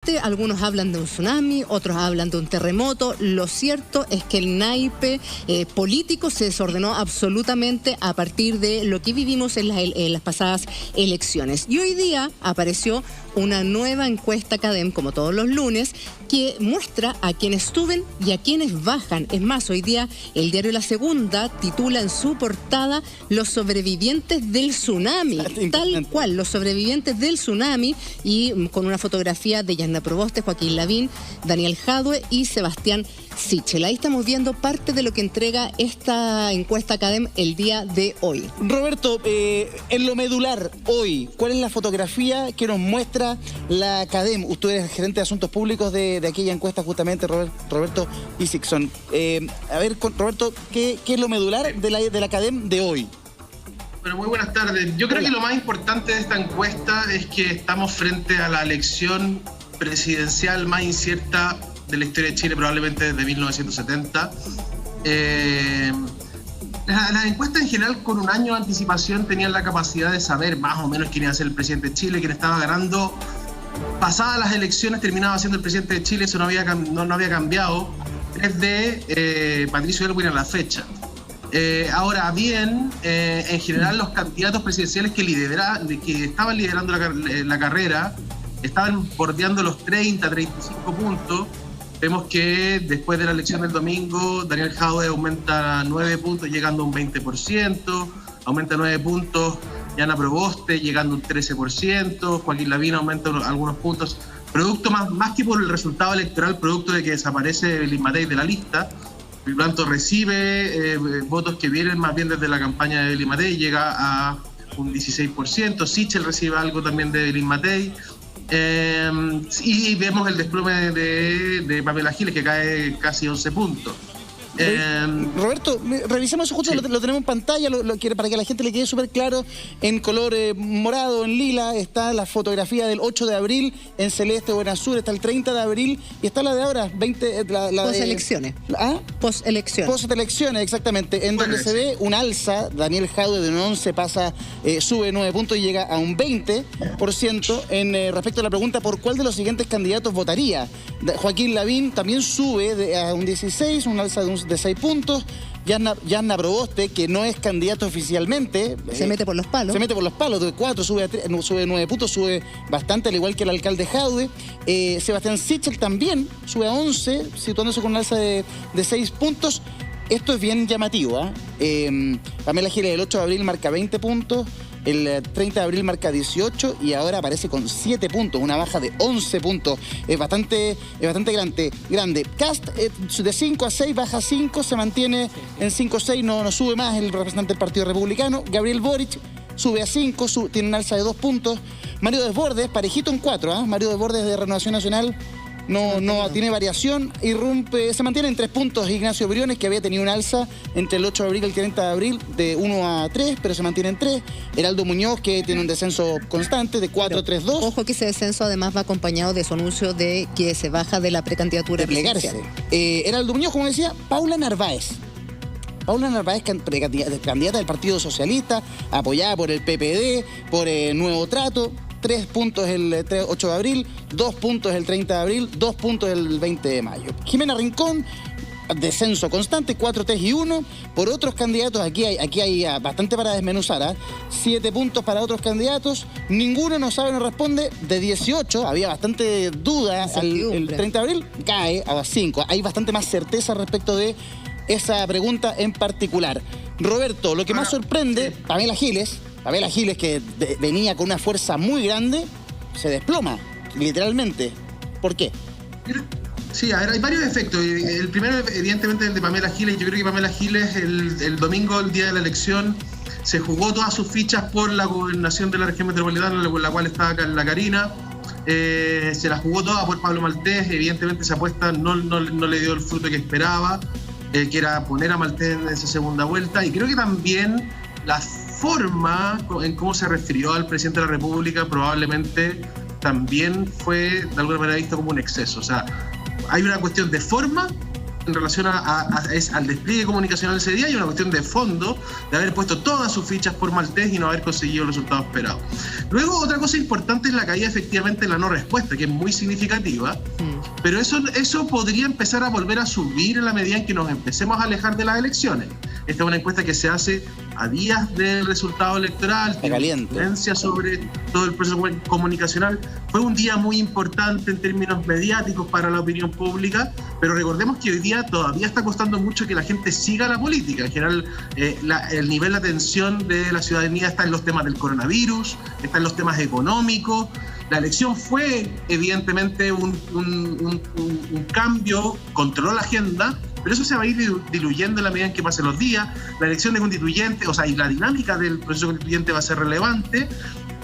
Efectivamente, algunos hablan de un tsunami, otros hablan de un terremoto. Lo cierto es que el naipe político se desordenó absolutamente a partir de lo que vivimos en las pasadas elecciones. Y hoy día apareció una nueva encuesta CADEM, como todos los lunes, que muestra a quienes suben y a quienes bajan. Es más, hoy día el diario La Segunda titula en su portada "Los sobrevivientes del tsunami", tal cual, los sobrevivientes del tsunami, y con una fotografía de Yasna Proboste, Joaquín Lavín, Daniel Jadue y Sebastián Sichel. Ahí estamos viendo parte de lo que entrega esta encuesta CADEM el día de hoy. Roberto, en lo medular hoy, ¿cuál es la fotografía que nos muestra la CADEM? Usted es gerente de Asuntos Públicos de aquella encuesta justamente, Roberto Isixson. A ver, Roberto, ¿qué es lo medular de la CADEM de hoy? Bueno, muy buenas tardes. Yo creo que lo más importante de esta encuesta es que estamos frente a la elección presidencial más incierta de la historia de Chile, probablemente desde 1970. Las encuestas en general con un año de anticipación tenían la capacidad de saber más o menos quién iba a ser el presidente de Chile, quién estaba ganando. Pasadas las elecciones terminaba siendo el presidente de Chile, eso no había cambiado desde Patricio Aylwin a la fecha. Ahora bien, en general los candidatos presidenciales que estaban liderando la carrera estaban bordeando los 30-35 puntos. Vemos que después de la elección del domingo, Daniel Jadue aumenta 9 puntos, llegando a un 20%, aumenta 9 puntos Yasna Proboste, llegando a un 13%, Joaquín Lavín aumenta algunos puntos, producto más que por el resultado electoral, producto de que desaparece Evelyn Matei de la lista. Por lo tanto, recibe votos que vienen más bien desde la campaña de Evelyn Matei, llega a un 16%, Sichel recibe algo también de Evelyn Matei, y vemos el desplome de Pamela Giles, que cae casi 11 puntos. Roberto, revisemos eso justo, sí. Lo tenemos en pantalla, para que a la gente le quede súper claro. En color morado, en lila, está la fotografía del 8 de abril, en celeste o en azul está el 30 de abril, y está la de ahora, post-elecciones. ¿Ah? Post-elecciones. Post-elecciones, exactamente, en donde se ve un alza. Daniel Jadue de un 11 sube 9 puntos y llega a un 20%. Respecto a la pregunta por cuál de los siguientes candidatos votaría, Joaquín Lavín también sube a un 16, un alza de 6 puntos. Yasna Proboste, que no es candidato oficialmente, se mete por los palos. Se mete por los palos, de 4 sube 9 puntos, sube bastante, al igual que el alcalde Jadue. Sebastián Sichel también sube a 11, situándose con un alza de 6 puntos. Esto es bien llamativo, Pamela Giles el 8 de abril marca 20 puntos, el 30 de abril marca 18 y ahora aparece con 7 puntos, una baja de 11 puntos. Es bastante grande. Kast de 5 a 6 baja 5, se mantiene en 5-6, no sube más el representante del Partido Republicano. Gabriel Boric sube a 5, tiene un alza de 2 puntos. Mario Desbordes, parejito en 4, Mario Desbordes de Renovación Nacional. No tiene variación, se mantiene en 3 puntos Ignacio Briones, que había tenido un alza entre el 8 de abril y el 30 de abril de 1 a 3, pero se mantiene en 3. Heraldo Muñoz, que tiene un descenso constante de 4 a 3, 2. Ojo que ese descenso además va acompañado de su anuncio de que se baja de la precandidatura presidencial. Heraldo Muñoz, como decía, Paula Narváez, candidata del Partido Socialista, apoyada por el PPD, por Nuevo Trato. 3 puntos el 8 de abril, 2 puntos el 30 de abril, 2 puntos el 20 de mayo. Jimena Rincón, descenso constante, 4, 3 y 1. Por otros candidatos, aquí hay bastante para desmenuzar, 7 puntos para otros candidatos, ninguno no responde. De 18, había bastante duda el 30 de abril, cae a 5. Hay bastante más certeza respecto de esa pregunta en particular. Roberto, lo que más sorprende, Pamela Giles, que venía con una fuerza muy grande, se desploma, literalmente. ¿Por qué? Sí, a ver, hay varios efectos. El primero, evidentemente, el de Pamela Giles. Yo creo que Pamela Giles, el domingo, el día de la elección, se jugó todas sus fichas por la gobernación de la región metropolitana, por la cual estaba la Karina. Se la jugó toda por Pablo Maltés. Evidentemente, esa apuesta no le dio el fruto que esperaba, que era poner a Maltés en esa segunda vuelta. Y creo que también la forma en cómo se refirió al presidente de la República probablemente también fue de alguna manera visto como un exceso. O sea, hay una cuestión de forma, en relación al despliegue comunicacional ese día y una cuestión de fondo de haber puesto todas sus fichas por Maltés y no haber conseguido el resultado esperado. Luego, otra cosa importante es la caída efectivamente en la no respuesta, que es muy significativa, pero eso podría empezar a volver a subir en la medida en que nos empecemos a alejar de las elecciones. Esta es una encuesta que se hace a días del resultado electoral, tiene influencia sobre todo el proceso comunicacional. Fue un día muy importante en términos mediáticos para la opinión pública, pero recordemos que hoy día todavía está costando mucho que la gente siga la política. En general, el nivel de atención de la ciudadanía está en los temas del coronavirus, está en los temas económicos. La elección fue evidentemente un cambio, controló la agenda, pero eso se va a ir diluyendo en la medida en que pasen los días. La elección de constituyentes, y la dinámica del proceso constituyente va a ser relevante,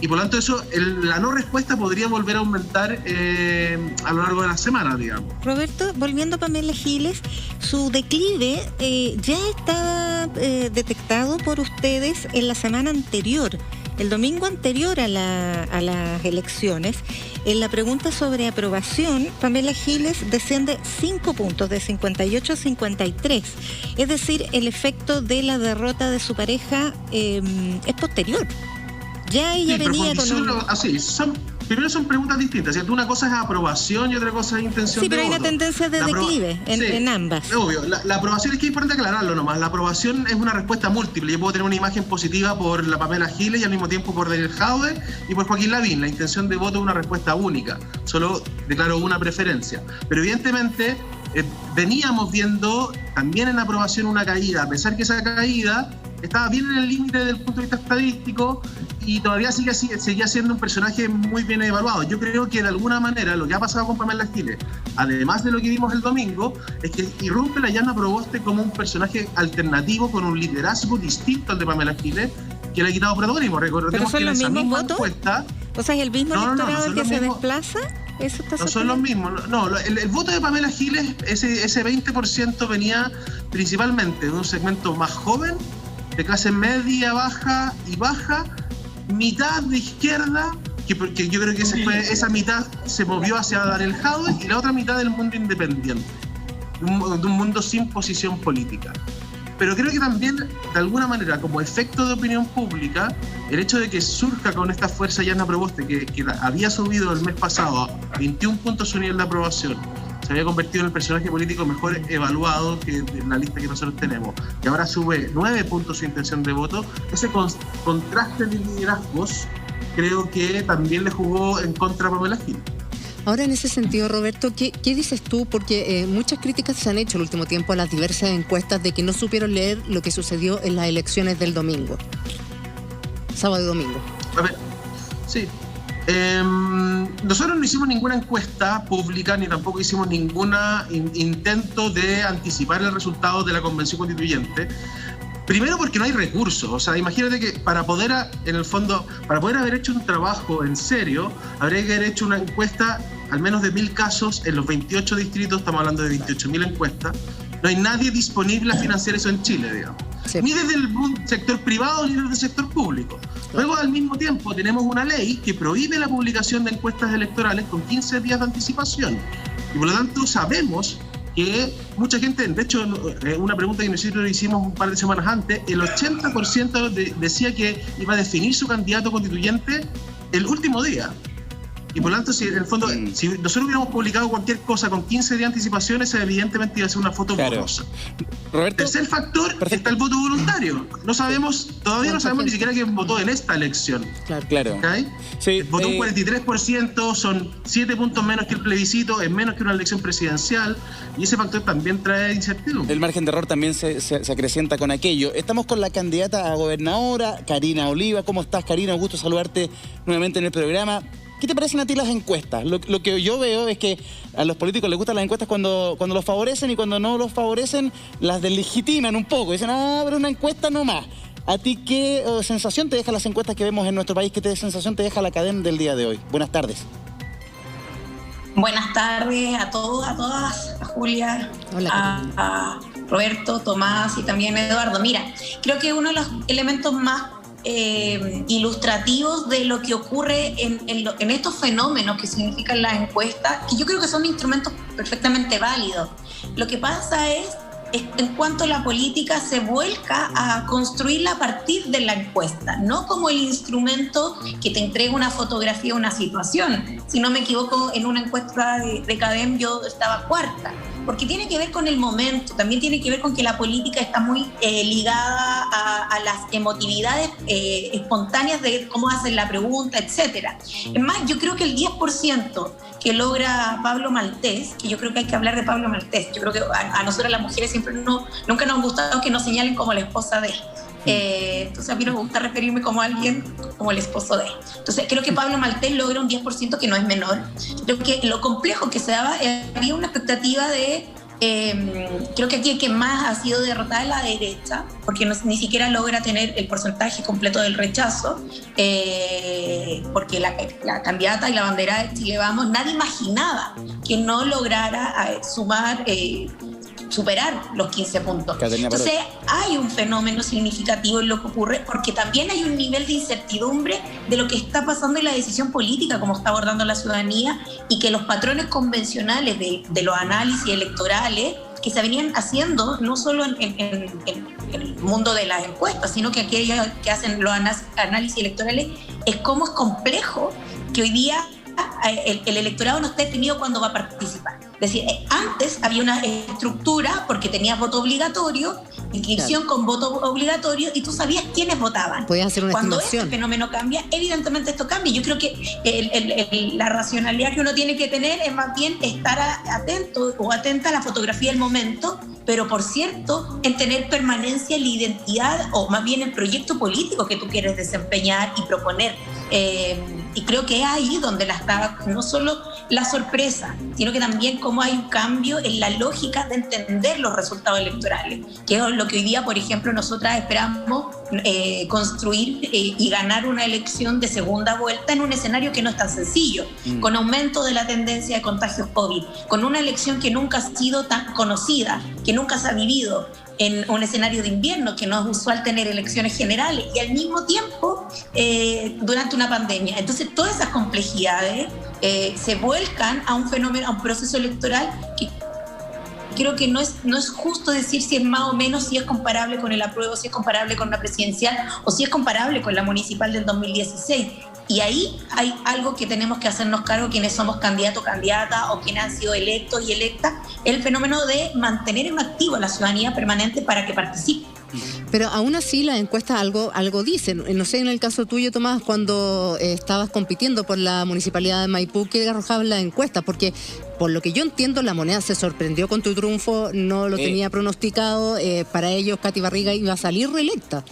y por lo tanto la no respuesta podría volver a aumentar a lo largo de la semana, digamos. Roberto, volviendo a Pamela Giles, su declive ya estaba detectado por ustedes en la semana anterior, el domingo anterior a las elecciones. En la pregunta sobre aprobación, Pamela Giles desciende 5 puntos, de 58 a 53. Es decir, el efecto de la derrota de su pareja es posterior. Ya ella venía con primero son preguntas distintas, ¿cierto? Una cosa es aprobación y otra cosa es intención de voto. Sí, pero hay una tendencia de declive en ambas. Obvio, la aprobación es que es importante aclararlo nomás. La aprobación es una respuesta múltiple. Yo puedo tener una imagen positiva por la Pamela Giles y al mismo tiempo por Daniel Jadwe y por Joaquín Lavín. La intención de voto es una respuesta única. Solo declaro una preferencia. Pero evidentemente veníamos viendo también en la aprobación una caída, a pesar que esa caída estaba bien en el límite desde el punto de vista estadístico y todavía seguía siendo un personaje muy bien evaluado. Yo creo que de alguna manera lo que ha pasado con Pamela Giles, además de lo que vimos el domingo, es que irrumpe la Yana Proboste como un personaje alternativo con un liderazgo distinto al de Pamela Giles, que le ha quitado protagonismo. Recordemos que en esa misma encuesta... O sea, ¿es el mismo electorado el que se desplaza? ¿Eso está no son los mismos. No, el voto de Pamela Giles, ese 20% venía principalmente de un segmento más joven, de clase media, baja y baja, mitad de izquierda, que yo creo que esa mitad se movió hacia Daniel Jadwe, y la otra mitad del mundo independiente, de un mundo sin posición política. Pero creo que también, de alguna manera, como efecto de opinión pública, el hecho de que surja con esta fuerza Yana Proboste, que había subido el mes pasado a 21 puntos su nivel de aprobación, se había convertido en el personaje político mejor evaluado que en la lista que nosotros tenemos, y ahora sube 9 puntos su intención de voto. Ese contraste de liderazgos creo que también le jugó en contra a Pamela Giles. Ahora, en ese sentido, Roberto, ¿qué dices tú? Porque muchas críticas se han hecho el último tiempo a las diversas encuestas de que no supieron leer lo que sucedió en las elecciones del domingo, sábado y domingo. A ver, sí. Nosotros no hicimos ninguna encuesta pública ni tampoco hicimos ningún intento de anticipar el resultado de la convención constituyente. Primero porque no hay recursos. O sea, imagínate que para poder haber hecho un trabajo en serio, habría que haber hecho una encuesta al menos de 1.000 casos en los 28 distritos. Estamos hablando de 28.000 encuestas. No hay nadie disponible a financiar eso en Chile, digamos. Sí. Ni desde el sector privado ni desde el sector público. Luego, al mismo tiempo, tenemos una ley que prohíbe la publicación de encuestas electorales con 15 días de anticipación. Y por lo tanto sabemos que mucha gente, de hecho, una pregunta que nosotros hicimos un par de semanas antes, el 80% decía que iba a definir su candidato constituyente el último día. Y por lo tanto, si en el fondo, si nosotros hubiéramos publicado cualquier cosa con 15 días de anticipación, esa evidentemente iba a ser una foto borrosa. Roberto, tercer factor, está el voto voluntario. Todavía no sabemos ni siquiera quién votó en esta elección. Claro. ¿Okay? Sí, votó un 43%, son 7 puntos menos que el plebiscito, es menos que una elección presidencial, y ese factor también trae incertidumbre. El margen de error también se acrecienta con aquello. Estamos con la candidata a gobernadora, Karina Oliva. ¿Cómo estás, Karina? Un gusto saludarte nuevamente en el programa. ¿Qué te parecen a ti las encuestas? Lo que yo veo es que a los políticos les gustan las encuestas cuando los favorecen, y cuando no los favorecen las deslegitiman un poco. Dicen, pero una encuesta no más. ¿A ti qué sensación te dejan las encuestas que vemos en nuestro país? ¿Qué sensación te deja la cadena del día de hoy? Buenas tardes. Buenas tardes a todos, a todas, a Julia, a Roberto, Tomás y también a Eduardo. Mira, creo que uno de los elementos más ilustrativos de lo que ocurre en estos fenómenos que significan las encuestas, que yo creo que son instrumentos perfectamente válidos. Lo que pasa es en cuanto la política se vuelca a construirla a partir de la encuesta, no como el instrumento que te entrega una fotografía de una situación. Si no me equivoco, en una encuesta de CADEM yo estaba cuarta, porque tiene que ver con el momento, también tiene que ver con que la política está muy ligada a las emotividades espontáneas de cómo hacen la pregunta, etc. Es más, yo creo que el 10% que logra Pablo Maltés, que yo creo que hay que hablar de Pablo Maltés, yo creo que a nosotras las mujeres siempre nunca nos ha gustado que nos señalen como la esposa de él. Entonces a mí me gusta referirme como alguien, como el esposo de él. Entonces creo que Pablo Maltés logra un 10% que no es menor. Creo que lo complejo que se daba, había una expectativa de, creo que aquí el que más ha sido derrotada es la derecha, porque ni siquiera logra tener el porcentaje completo del rechazo, porque la candidata y la bandera de Chile Vamos, nadie imaginaba que no lograra superar los 15 puntos. Entonces hay un fenómeno significativo en lo que ocurre, porque también hay un nivel de incertidumbre de lo que está pasando en la decisión política, como está abordando la ciudadanía, y que los patrones convencionales de los análisis electorales que se venían haciendo no solo en el mundo de las encuestas, sino que aquellos que hacen los análisis electorales, es cómo es complejo que hoy día el electorado no está definido cuándo va a participar. Es decir, antes había una estructura porque tenías voto obligatorio, inscripción con voto obligatorio, y tú sabías quiénes votaban. Podías hacer una Cuando estimación. este fenómeno cambia, evidentemente esto cambia. Yo creo que la racionalidad que uno tiene que tener es más bien estar atento o atenta a la fotografía del momento, pero por cierto, en tener permanencia en la identidad, o más bien el proyecto político que tú quieres desempeñar y proponer. Y creo que es ahí donde estaba no solo la sorpresa, sino que también cómo hay un cambio en la lógica de entender los resultados electorales, que es lo que hoy día, por ejemplo, nosotras esperamos construir y ganar una elección de segunda vuelta en un escenario que no es tan sencillo, con aumento de la tendencia de contagios COVID, con una elección que nunca ha sido tan conocida, que nunca se ha vivido en un escenario de invierno, que no es usual tener elecciones generales, y al mismo tiempo durante una pandemia. Entonces todas esas complejidades se vuelcan a un fenómeno, a un proceso electoral que creo que no es justo decir si es más o menos, si es comparable con el apruebo, si es comparable con la presidencial o si es comparable con la municipal del 2016. Y ahí hay algo que tenemos que hacernos cargo quienes somos candidatos, candidatas, o quienes han sido electos y electas, el fenómeno de mantener en activo a la ciudadanía permanente para que participe. Pero aún así las encuestas algo dicen. No sé, en el caso tuyo, Tomás, cuando estabas compitiendo por la municipalidad de Maipú, ¿qué arrojaban las encuestas? Porque por lo que yo entiendo, la Moneda se sorprendió con tu triunfo, no lo tenía pronosticado. Para ellos, Katy Barriga iba a salir reelecta.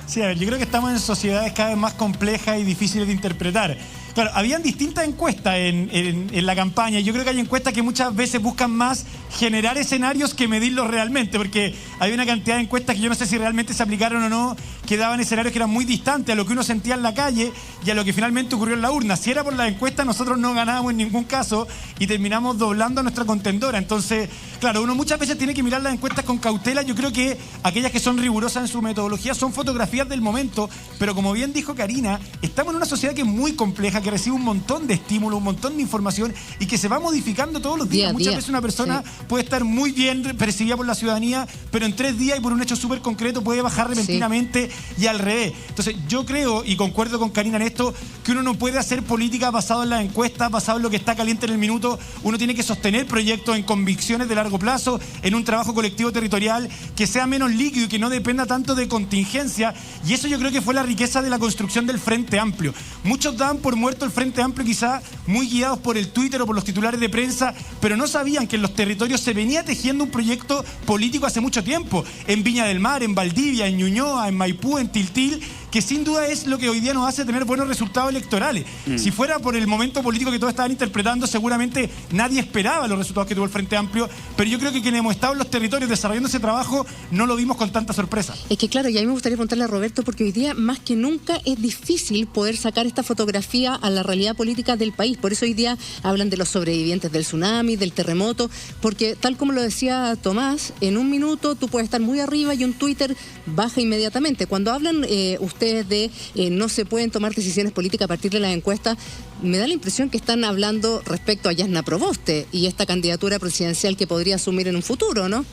Sí, a ver, yo creo que estamos en sociedades cada vez más complejas y difíciles de interpretar. Claro, habían distintas encuestas en la campaña. Yo creo que hay encuestas que muchas veces buscan más generar escenarios que medirlos realmente, porque hay una cantidad de encuestas que yo no sé si realmente se aplicaron o no, que daban escenarios que eran muy distantes a lo que uno sentía en la calle y a lo que finalmente ocurrió en la urna. Si era por las encuestas, nosotros no ganábamos en ningún caso y terminamos doblando a nuestra contendora. Entonces, claro, uno muchas veces tiene que mirar las encuestas con cautela. Yo creo que aquellas que son rigurosas en su metodología son fotografías del momento, pero como bien dijo Karina, estamos en una sociedad que es muy compleja, que recibe un montón de estímulos, un montón de información y que se va modificando todos los días. Muchas veces una persona puede estar muy bien percibida por la ciudadanía, pero en 3 días y por un hecho súper concreto puede bajar repentinamente y al revés. Entonces yo creo, y concuerdo con Karina en esto, que uno no puede hacer política basado en las encuestas, basado en lo que está caliente en el minuto. Uno tiene que sostener proyectos en convicciones de largo plazo, en un trabajo colectivo territorial que sea menos líquido y que no dependa tanto de contingencia, y eso yo creo que fue la riqueza de la construcción del Frente Amplio. Muchos daban por muerto el Frente Amplio, quizá muy guiados por el Twitter o por los titulares de prensa, pero no sabían que en los territorios se venía tejiendo un proyecto político hace mucho tiempo. En Viña del Mar, en Valdivia, en Ñuñoa, en Maipú, en Tiltil, que sin duda es lo que hoy día nos hace tener buenos resultados electorales. Si fuera por el momento político que todos estaban interpretando, seguramente nadie esperaba los resultados que tuvo el Frente Amplio, pero yo creo que quienes hemos estado en los territorios desarrollando ese trabajo no lo vimos con tanta sorpresa. Es que claro, y a mí me gustaría preguntarle a Roberto, porque hoy día más que nunca es difícil poder sacar esta fotografía a la realidad política del país. Por eso hoy día hablan de los sobrevivientes del tsunami, del terremoto, porque tal como lo decía Tomás, en un minuto tú puedes estar muy arriba y un Twitter baja inmediatamente. Cuando hablan ustedes de no se pueden tomar decisiones políticas a partir de las encuestas, me da la impresión que están hablando respecto a Jasna Proboste y esta candidatura presidencial que podría asumir en un futuro, ¿no?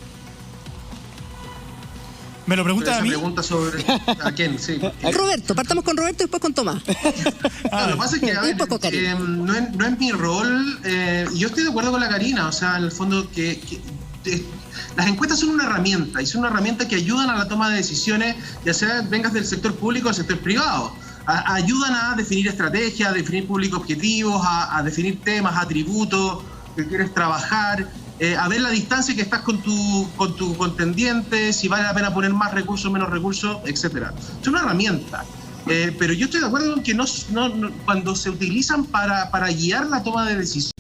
¿Me lo preguntas a mí? Pregunta sobre a quién, sí. Roberto, partamos con Roberto y después con Tomás. No, lo que pasa es que, a ver, no es mi rol, y yo estoy de acuerdo con la Karina, o sea, en el fondo las encuestas son una herramienta, y son una herramienta que ayudan a la toma de decisiones, ya sea vengas del sector público o del sector privado. Ayudan a definir estrategias, a definir públicos objetivos, a definir temas, atributos que quieres trabajar, a ver la distancia que estás con tu contendiente, si vale la pena poner más recursos, menos recursos, etcétera. Es una herramienta. Pero yo estoy de acuerdo en que cuando se utilizan para guiar la toma de decisiones.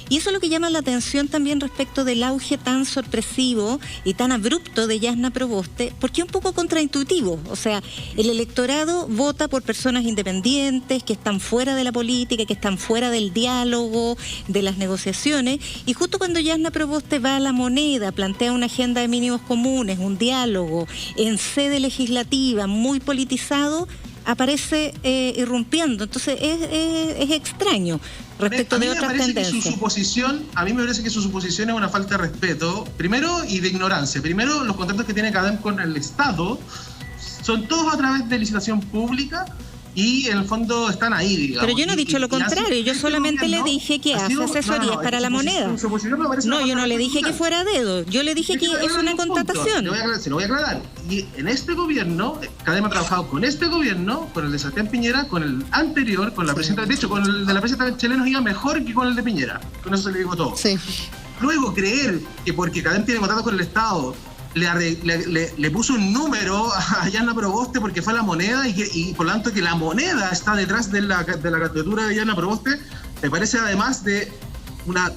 Y eso es lo que llama la atención también respecto del auge tan sorpresivo y tan abrupto de Jasna Proboste, porque es un poco contraintuitivo. O sea, el electorado vota por personas independientes, que están fuera de la política, que están fuera del diálogo, de las negociaciones, y justo cuando Jasna Proboste va a La Moneda, plantea una agenda de mínimos comunes, un diálogo en sede legislativa muy politizado, aparece irrumpiendo. Entonces es extraño respecto de otras tendencias. A mí me parece que su suposición es una falta de respeto, primero, y de ignorancia. Primero, los contratos que tiene CADEM con el Estado son todos a través de licitación pública y en el fondo están ahí, digamos. Pero yo no he dicho lo contrario, yo solamente le dije que hace asesorías para La Moneda. No, yo no le dije que fuera a dedo, yo le dije que es una contratación. Se lo voy a aclarar. Y en este gobierno, CADEM ha trabajado con este gobierno, con el de Sebastián Piñera, con el anterior, con la presidenta, de hecho, con el de la presidenta chilena nos iba mejor que con el de Piñera. Con eso se le digo todo. Sí. Luego creer que porque CADEM tiene contrato con el Estado, le puso un número a Jasna Proboste porque fue a La Moneda y por lo tanto que La Moneda está detrás de la candidatura de Jasna Proboste, me parece además de una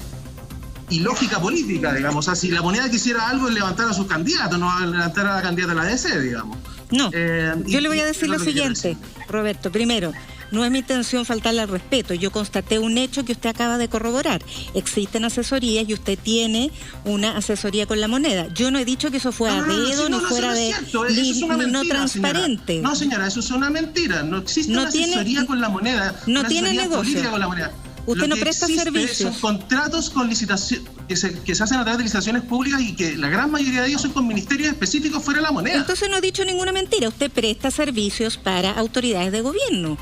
ilógica política, digamos. O sea, si La Moneda quisiera algo es levantar a sus candidatos, no levantar a la candidata de la DC, digamos. No, yo le voy a decir lo siguiente, Roberto. Primero, no es mi intención faltarle al respeto. Yo constaté un hecho que usted acaba de corroborar. Existen asesorías y usted tiene una asesoría con La Moneda. Yo no he dicho que eso fuera a dedo, ni fuera de no transparente. Señora. No, señora, eso es una mentira. No existe una asesoría con La Moneda. No tiene negocio. Con La Moneda. Usted no presta servicios. Son contratos con licitación que se hacen a través de licitaciones públicas y que la gran mayoría de ellos son con ministerios específicos fuera de La Moneda. Entonces no he dicho ninguna mentira. Usted presta servicios para autoridades de gobierno.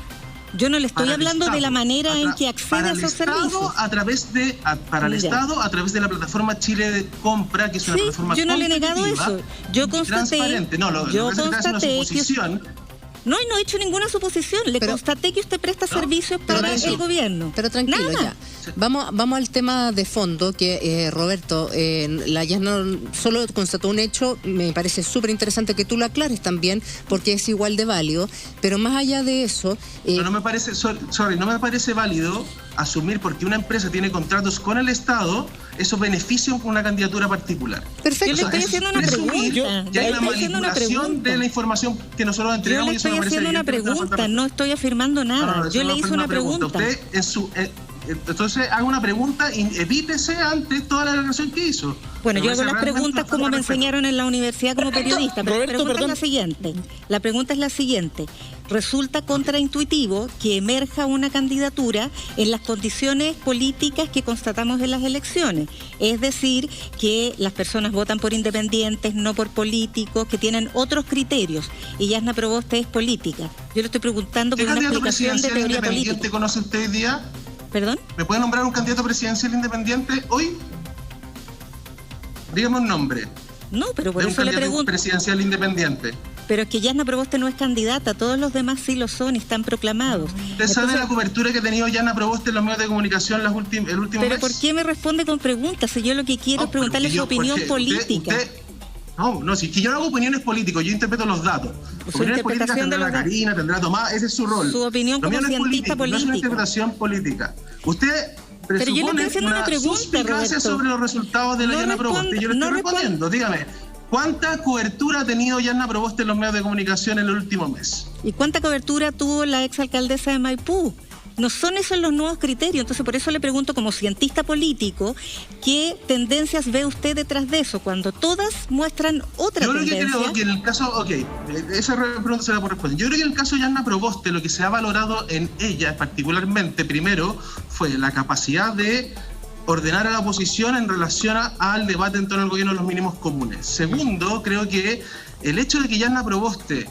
Yo no le estoy hablando de la manera en que accede a esos servicios. Para el Estado, a través de la plataforma Chile de Compra, que es una plataforma yo no le he negado eso. Yo constaté que no he hecho ninguna suposición. Constaté que usted presta servicios para el gobierno. Pero tranquilo, ya. Vamos al tema de fondo, que Roberto, la Jasna solo constató un hecho. Me parece súper interesante que tú lo aclares también, porque es igual de válido. Pero más allá de eso... no me parece válido asumir porque una empresa tiene contratos con el Estado, esos beneficios con una candidatura particular. Perfecto. Yo le estoy haciendo una pregunta. Ya hay una manipulación de la información que nosotros entregamos. Yo le estoy haciendo una pregunta, no estoy afirmando nada. Yo le hice una pregunta. Usted entonces haga una pregunta y evítese antes toda la declaración que hizo. Bueno, yo hago las preguntas como me enseñaron en la universidad como periodista, pero la pregunta es la siguiente. Resulta contraintuitivo que emerja una candidatura en las condiciones políticas que constatamos en las elecciones. Es decir, que las personas votan por independientes, no por políticos, que tienen otros criterios. Y Jasna Proboste es política. Yo le estoy preguntando por una explicación de teoría política. ¿Qué conoce usted hoy día? ¿Perdón? ¿Me puede nombrar un candidato presidencial independiente hoy? Dígame un nombre. No, pero por eso le pregunto. Presidencial independiente. Pero es que Jasna Proboste no es candidata, todos los demás sí lo son y están proclamados. ¿Usted sabe la cobertura que ha tenido Jasna Proboste en los medios de comunicación el último mes? Pero ¿por qué me responde con preguntas? Si yo lo que quiero es preguntarle su opinión política. No, si que yo no hago opiniones políticas, yo interpreto los datos. Opiniones políticas tendrá la Karina, tendrá Tomás, ese es su rol. Su opinión como cientista político. No es una interpretación política. Usted pero yo le estoy haciendo una pregunta, suspicacia sobre los resultados de la Yanna Proboste. Yo le estoy respondiendo, dígame, ¿cuánta cobertura ha tenido Yanna Proboste en los medios de comunicación en el último mes? ¿Y cuánta cobertura tuvo la exalcaldesa de Maipú? No son esos los nuevos criterios, entonces por eso le pregunto como cientista político, ¿qué tendencias ve usted detrás de eso? Cuando todas muestran otra tendencia. Yo creo que en el caso, esa pregunta se la puedo responder. Yo creo que en el caso de Yanna Proboste lo que se ha valorado en ella particularmente, primero, fue la capacidad de ordenar a la oposición en relación al debate en torno al gobierno de los mínimos comunes. Segundo, creo que el hecho de que Yanna Proboste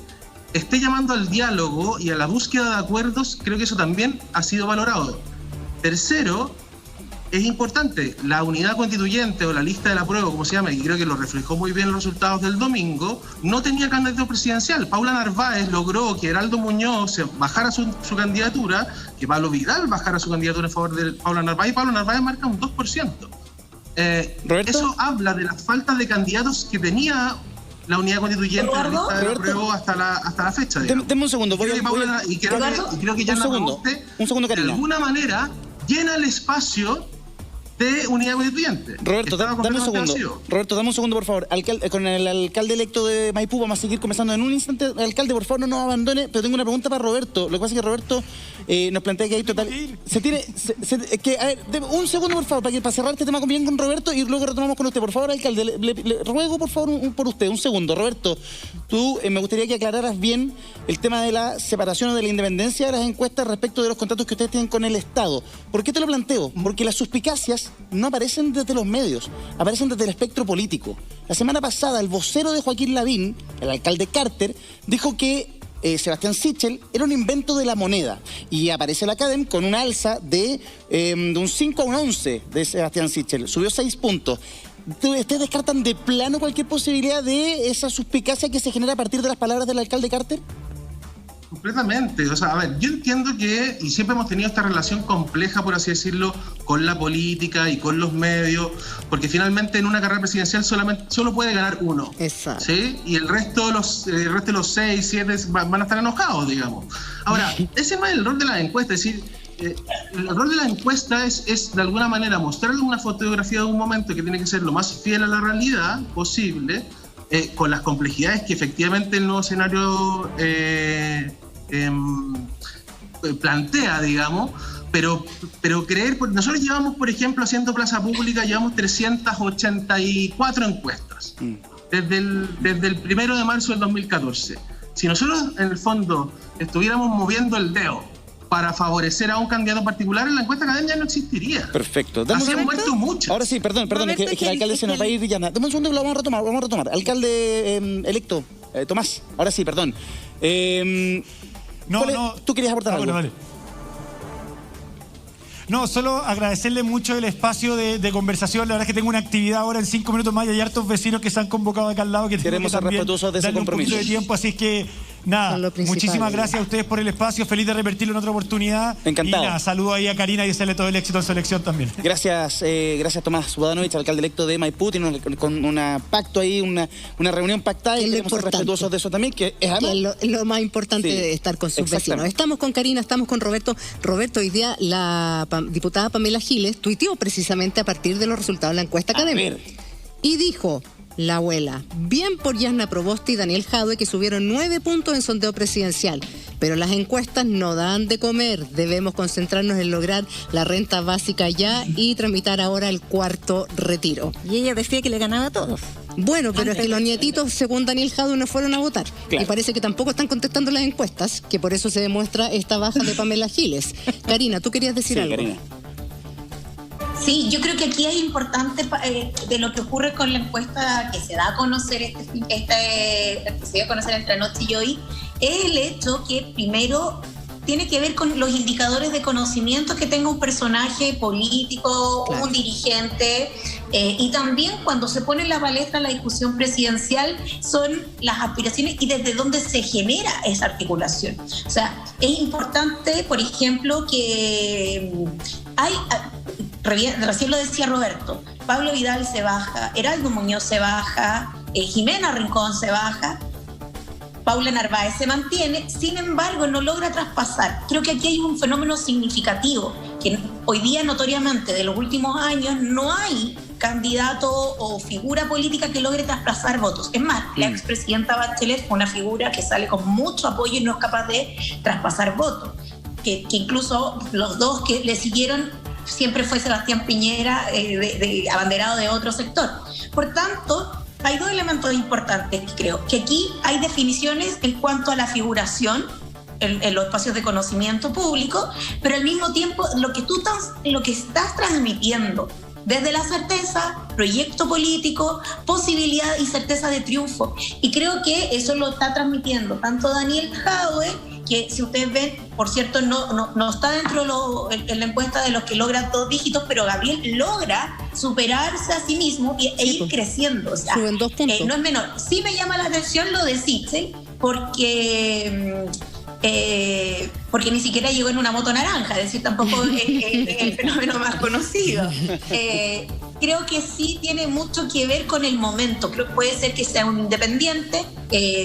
esté llamando al diálogo y a la búsqueda de acuerdos, creo que eso también ha sido valorado. Tercero, es importante, la unidad constituyente o la lista del apruebo, como se llama, y creo que lo reflejó muy bien los resultados del domingo, no tenía candidato presidencial. Paula Narváez logró que Heraldo Muñoz bajara su candidatura, que Pablo Vidal bajara su candidatura en favor de Paula Narváez, y Paula Narváez marca un 2%. Eso habla de las faltas de candidatos que tenía la unidad constituyente de la lista de apruebo hasta la fecha. Deme un segundo. Y creo que Yanna Proboste, de alguna manera, llena el espacio de unidad constituyente. Roberto, dame un segundo. Roberto, dame un segundo, por favor. Con el alcalde electo de Maipú vamos a seguir conversando en un instante. Alcalde, por favor, no nos abandone, pero tengo una pregunta para Roberto. Lo que pasa es que Roberto nos plantea que hay total... a ver, un segundo, por favor, para cerrar este tema bien con Roberto y luego retomamos con usted. Por favor, alcalde, le ruego, por favor, por usted, un segundo. Roberto, tú me gustaría que aclararas bien el tema de la separación o de la independencia de las encuestas respecto de los contratos que ustedes tienen con el Estado. ¿Por qué te lo planteo? Porque las suspicacias no aparecen desde los medios, aparecen desde el espectro político. La semana pasada, el vocero de Joaquín Lavín, el alcalde Carter, dijo que Sebastián Sichel era un invento de la moneda. Y aparece la Academ con una alza de un 5 a un 11 de Sebastián Sichel. Subió 6 puntos. ¿Ustedes descartan de plano cualquier posibilidad de esa suspicacia que se genera a partir de las palabras del alcalde Carter? Completamente. O sea, a ver, yo entiendo que, y siempre hemos tenido esta relación compleja, por así decirlo, con la política y con los medios, porque finalmente en una carrera presidencial solo puede ganar uno. Exacto. ¿Sí? Y el resto de los 6, 7 van a estar enojados, digamos. Ahora, ese no es el rol de la encuesta, es decir, el rol de la encuesta es de alguna manera mostrarle una fotografía de un momento que tiene que ser lo más fiel a la realidad posible, con las complejidades que efectivamente el nuevo escenario plantea, digamos, pero creer, nosotros llevamos, por ejemplo, haciendo Plaza Pública, llevamos 384 encuestas desde el 1 de marzo del 2014. Si nosotros, en el fondo, estuviéramos moviendo el dedo para favorecer a un candidato particular, en la encuesta académica no existiría. Perfecto. Así han muerto muchas. Ahora sí, perdón, es que el alcalde se nos va a ir Yanna. Dame un segundo que lo vamos a retomar. Alcalde electo, Tomás, ahora sí, perdón. ¿Tú querías aportar algo? Vale. No, solo agradecerle mucho el espacio de conversación. La verdad es que tengo una actividad ahora en 5 minutos más y hay hartos vecinos que se han convocado acá al lado que queremos ser respetuosos de ese compromiso. Un poquito de tiempo, así que nada, muchísimas gracias a ustedes por el espacio. Feliz de repetirlo en otra oportunidad. Encantado. Y nada, saludo ahí a Karina y desearle todo el éxito en su elección también. Gracias Tomás Bodanovich, alcalde electo de Maipú. Tiene un pacto ahí, una reunión pactada y queremos ser respetuosos de eso también, que es lo más importante de estar con sus vecinos. Estamos con Karina, estamos con Roberto. Roberto, hoy día la diputada Pamela Giles tuiteó precisamente a partir de los resultados de la encuesta académica. Y dijo la abuela, bien por Yanna Proboste y Daniel Jadue, que subieron 9 puntos en sondeo presidencial, pero las encuestas no dan de comer. Debemos concentrarnos en lograr la renta básica ya y tramitar ahora el 4º retiro. Y ella decía que le ganaba a todos. Bueno, pero es que los nietitos, según Daniel Jadue, no fueron a votar. Claro. Y parece que tampoco están contestando las encuestas, que por eso se demuestra esta baja de Pamela Giles. Karina, ¿tú querías decir algo? Karina. Sí, yo creo que aquí es importante de lo que ocurre con la encuesta que se da a conocer que se dio a conocer entre anoche y hoy, es el hecho que primero tiene que ver con los indicadores de conocimiento que tenga un personaje político, claro, un dirigente, y también cuando se pone en la palestra la discusión presidencial son las aspiraciones y desde dónde se genera esa articulación. O sea, es importante, por ejemplo, que recién lo decía Roberto, Pablo Vidal se baja, Heraldo Muñoz se baja, Jimena Rincón se baja, Paula Narváez se mantiene, sin embargo no logra traspasar. Creo que aquí hay un fenómeno significativo, que hoy día notoriamente de los últimos años no hay candidato o figura política que logre traspasar votos. Es más, la expresidenta Bachelet fue una figura que sale con mucho apoyo y no es capaz de traspasar votos. Que incluso los dos que le siguieron siempre fue Sebastián Piñera, abanderado de otro sector. Por tanto, hay dos elementos importantes, creo, que aquí hay definiciones en cuanto a la figuración en los espacios de conocimiento público, pero al mismo tiempo lo que estás transmitiendo desde la certeza, proyecto político, posibilidad y certeza de triunfo. Y creo que eso lo está transmitiendo tanto Daniel Jadwe, que si ustedes ven, por cierto, no está dentro en la encuesta de los que logran 2 dígitos, pero Gabriel logra superarse a sí mismo e ir creciendo. O sea, suben 2 puntos. No es menor. Sí me llama la atención lo de Sichel, porque ni siquiera llegó en una moto naranja, es decir, tampoco es el fenómeno más conocido. Creo que sí tiene mucho que ver con el momento. Creo que puede ser que sea un independiente,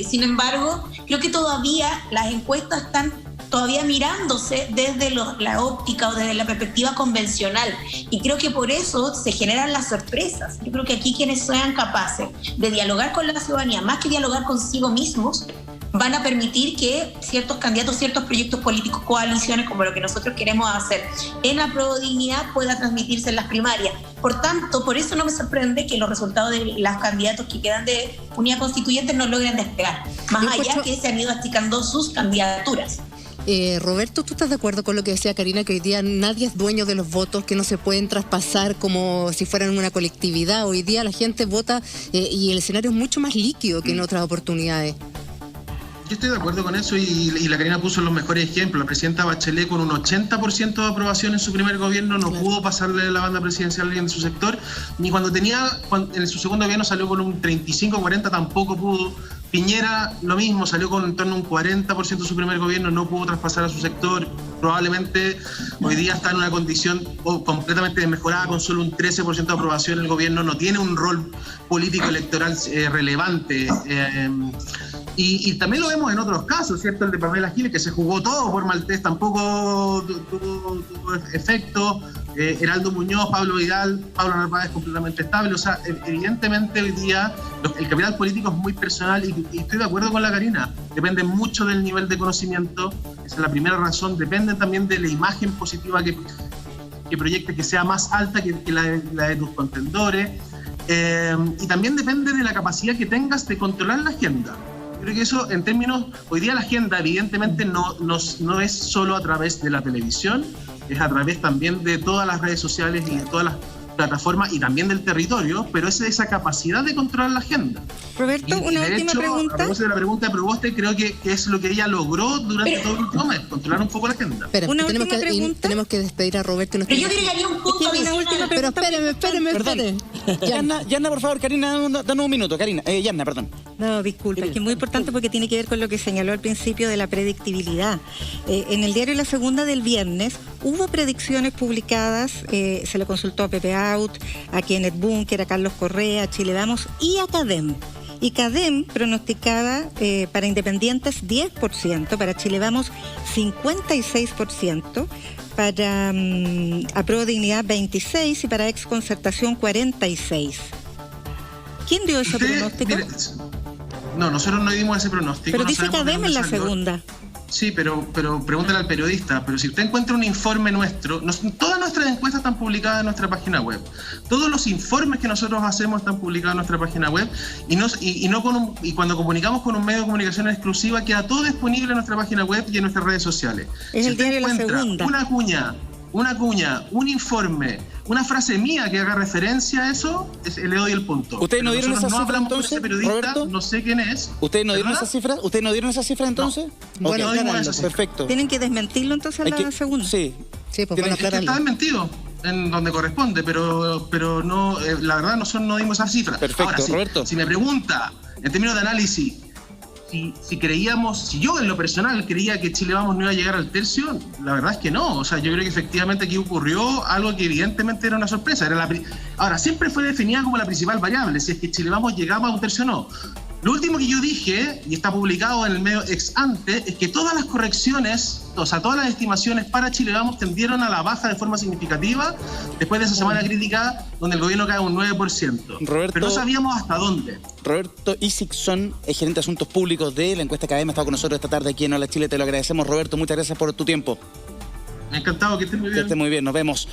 sin embargo, creo que todavía las encuestas están todavía mirándose desde la óptica o desde la perspectiva convencional, y creo que por eso se generan las sorpresas. Yo creo que aquí quienes sean capaces de dialogar con la ciudadanía, más que dialogar consigo mismos, van a permitir que ciertos candidatos, ciertos proyectos políticos, coaliciones, como lo que nosotros queremos hacer en la Prodignidad, pueda transmitirse en las primarias. Por tanto, por eso no me sorprende que los resultados de los candidatos que quedan de Unidad Constituyente no logren despegar, más allá que se han ido achicando sus candidaturas. Roberto, ¿tú estás de acuerdo con lo que decía Karina, que hoy día nadie es dueño de los votos, que no se pueden traspasar como si fueran una colectividad? Hoy día la gente vota y el escenario es mucho más líquido que en otras oportunidades. Yo estoy de acuerdo con eso y la Karina puso los mejores ejemplos. La presidenta Bachelet, con un 80% de aprobación en su primer gobierno, no pudo pasarle la banda presidencial a alguien de su sector, ni cuando en su segundo gobierno salió con un 35-40, tampoco pudo. Piñera, lo mismo, salió con en torno a un 40% de su primer gobierno, no pudo traspasar a su sector. Probablemente hoy día está en una condición completamente desmejorada, con solo un 13% de aprobación. El gobierno no tiene un rol político electoral relevante. Y también lo vemos en otros casos, ¿cierto? El de Pamela Giles, que se jugó todo por Maltés, tampoco tuvo efecto. Heraldo Muñoz, Pablo Vidal, Pablo Narváez completamente estable. O sea, evidentemente hoy día el capital político es muy personal y estoy de acuerdo con la Karina. Depende mucho del nivel de conocimiento, esa es la primera razón. Depende también de la imagen positiva que proyecte, que sea más alta que la de tus contendores. Y también depende de la capacidad que tengas de controlar la agenda. Creo que eso, en términos, hoy día la agenda evidentemente no es solo a través de la televisión, es a través también de todas las redes sociales y de todas las plataformas y también del territorio, pero es esa capacidad de controlar la agenda. Roberto, una última pregunta. A propósito de la pregunta de Proboste, creo que es lo que ella logró durante todo el último mes, controlar un poco la agenda. Espera, tenemos que despedir a Roberto. Pero yo agregaría un punto adicional. Pero espéreme. Yanna, por favor, Karina, danos un minuto. Yanna, perdón. No, disculpa, es que es muy importante porque tiene que ver con lo que señaló al principio de la predictibilidad. En el diario La Segunda del viernes hubo predicciones publicadas, se le consultó a Pepe Out, a Kenneth Bunker, a Carlos Correa, a Chile Vamos y a CADEM. Y CADEM pronosticaba para Independientes 10%, para Chile Vamos 56%, para Apruebo Dignidad 26% y para Ex Concertación 46%. ¿Quién dio ese pronóstico? No, nosotros no dimos ese pronóstico. Pero dice CADEM en la segunda. Sí, pero pregúntale al periodista. Pero si usted encuentra un informe nuestro, todas nuestras encuestas están publicadas en nuestra página web. Todos los informes que nosotros hacemos están publicados en nuestra página web y cuando comunicamos con un medio de comunicación exclusiva queda todo disponible en nuestra página web y en nuestras redes sociales. Es el diario La Segunda. Una cuña, un informe, una frase mía que haga referencia a eso, le doy el punto. ¿Ustedes no dieron esa cifra entonces, ese periodista, Roberto? No sé quién es. ¿Ustedes no dieron esa cifra? ¿Ustedes no dieron esa cifra entonces? No. Bueno, perfecto. Tienen que desmentirlo entonces a la segunda. Sí, pues bueno, está desmentido en donde corresponde, pero no, la verdad nosotros no dimos esa cifra. Perfecto. Ahora, Roberto. Si me pregunta, en términos de análisis, si creíamos, si yo en lo personal creía que Chile Vamos no iba a llegar al tercio, la verdad es que no. O sea, yo creo que efectivamente aquí ocurrió algo que evidentemente era una sorpresa. Ahora, siempre fue definida como la principal variable, si es que Chile Vamos llegaba a un tercio o no. Lo último que yo dije, y está publicado en el medio ex ante, es que todas las correcciones, o sea, todas las estimaciones para Chile Vamos tendieron a la baja de forma significativa después de esa semana crítica donde el gobierno cae un 9%. Pero no sabíamos hasta dónde. Roberto Isixson, gerente de Asuntos Públicos de la encuesta Academia, ha estado con nosotros esta tarde aquí en Hola Chile. Te lo agradecemos, Roberto. Muchas gracias por tu tiempo. Encantado, que estés muy bien. Que estés muy bien, nos vemos.